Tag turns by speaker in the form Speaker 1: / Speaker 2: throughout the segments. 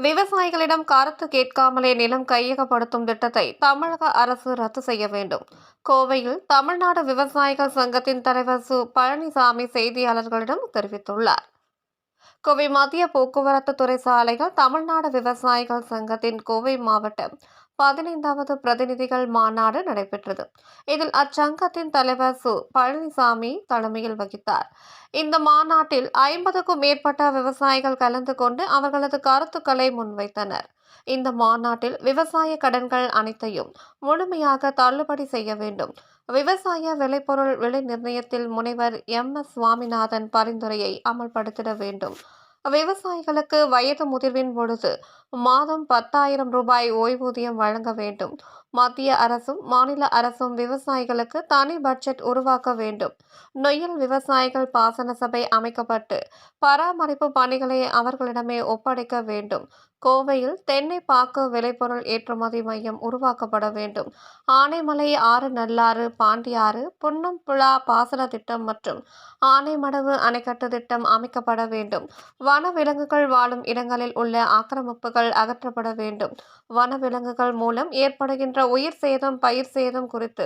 Speaker 1: விவசாயிகளிடம் கருத்து கேட்காமலே நிலம் கையகப்படுத்தும் திட்டத்தை தமிழக அரசு ரத்து செய்ய வேண்டும். கோவையில் தமிழ்நாடு விவசாயிகள் சங்கத்தின் தலைவர் சு. பழனிசாமி செய்தியாளர்களிடம் தெரிவித்துள்ளார். கோவை மத்திய போக்குவரத்து துறை சாலைகள் தமிழ்நாடு விவசாயிகள் சங்கத்தின் கோவை மாவட்டம் 15வது பிரதிநிதிகள் மாநாடு நடைபெற்றது. இதில் அச்சங்கத்தின் தலைவர் சு. பழனிசாமி தலைமையில் வகித்தார். இந்த மாநாட்டில் 50க்கும் மேற்பட்ட விவசாயிகள் கலந்து கொண்டு அவர்களது கருத்துக்களை முன்வைத்தனர். இந்த மாநாட்டில் விவசாய கடன்கள் அனைத்தையும் முழுமையாக தள்ளுபடி செய்ய வேண்டும், விவசாய விளைபொருள் விலை நிர்ணயத்தில் முனைவர் MS சுவாமிநாதன் பரிந்துரையை அமல்படுத்திட வேண்டும், விவசாயிகளுக்கு வயது முதிர்வின் பொழுது மாதம் 10,000 ரூபாய் ஓய்வூதியம் வழங்க வேண்டும், மத்திய அரசும் மாநில அரசும் விவசாயிகளுக்கு தனி பட்ஜெட் உருவாக்க வேண்டும், நொய்யல் விவசாயிகள் பாசன சபை அமைக்கப்பட்டு பராமரிப்பு பணிகளை அவர்களிடமே ஒப்படைக்க வேண்டும், கோவையில் தென்னை பாக்கு விளைபொருள் ஏற்றுமதி மையம் உருவாக்கப்பட வேண்டும், ஆனைமலை ஆறு நல்லாறு பாண்டியாறு புன்னம்புழா பாசன திட்டம் மற்றும் ஆனைமடவு அணைக்கட்டு திட்டம் அமைக்கப்பட வேண்டும், வனவிலங்குகள் வாழும் இடங்களில் உள்ள ஆக்கிரமிப்புகள் அகற்றப்பட வேண்டும், வனவிலங்குகள் மூலம் ஏற்படுகின்ற உயிர் சேதம் பயிர் சேதம் குறித்து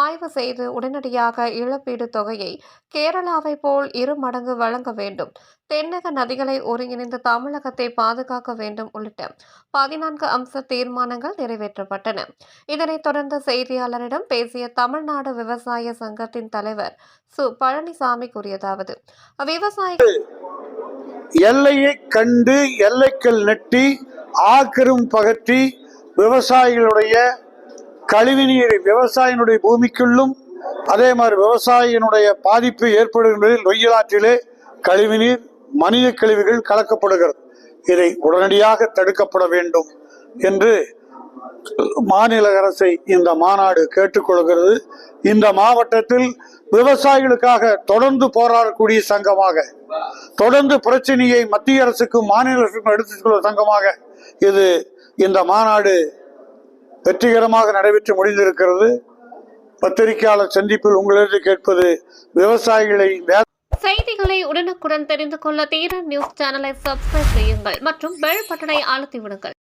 Speaker 1: ஆய்வு செய்து உடனடியாக இழப்பீடு தொகையை கேரளாவை போல் 2 மடங்கு வழங்க வேண்டும், தென்னக நதிகளை ஒருங்கிணைந்து தமிழகத்தை பாதுகாக்க வேண்டும் உள்ளிட்ட 14 அம்ச தீர்மானங்கள் நிறைவேற்றப்பட்டன. இதனைத் தொடர்ந்து செய்தியாளரிடம் பேசிய தமிழ்நாடு விவசாய சங்கத்தின் தலைவர் சு. பழனிசாமி கூறியதாவது: விவசாயிகள்
Speaker 2: எல்லையை கண்டு எல்லைக்கல் நெட்டி ஆக்கிரம் பகற்றி விவசாயிகளுடைய கழிவுநீர் விவசாயினுடைய பூமிக்குள்ளும் அதே மாதிரி விவசாயினுடைய பாதிப்பு ஏற்படுகின்றதில் நொய்யலாற்றிலே கழிவுநீர் மனித கழிவுகள் கலக்கப்படுகிறது. இதை உடனடியாக தடுக்கப்பட வேண்டும் என்று மாநில அரசை இந்த மாநாடு கேட்டுக்கொள்கிறது. இந்த மாவட்டத்தில் விவசாயிகளுக்காக தொடர்ந்து போராடக்கூடிய சங்கமாக, தொடர்ந்து பிரச்சனையை மத்திய அரசுக்கும் மாநில அரசுக்கும் எடுத்துக்கொள்ள சங்கமாக இது இந்த மாநாடு வெற்றிகரமாக நடைபெற்று முடிந்திருக்கிறது. பத்திரிகையாளர் சந்திப்பில் உங்களிடம் கேட்பது விவசாயிகளை
Speaker 1: செய்திகளை உடனுக்குடன் தெரிந்து கொள்ள தீரன் நியூஸ் சேனலை சப்ஸ்கிரைப் செய்யுங்கள் மற்றும் பெல் பட்டனை அழுத்தி விடுங்கள்.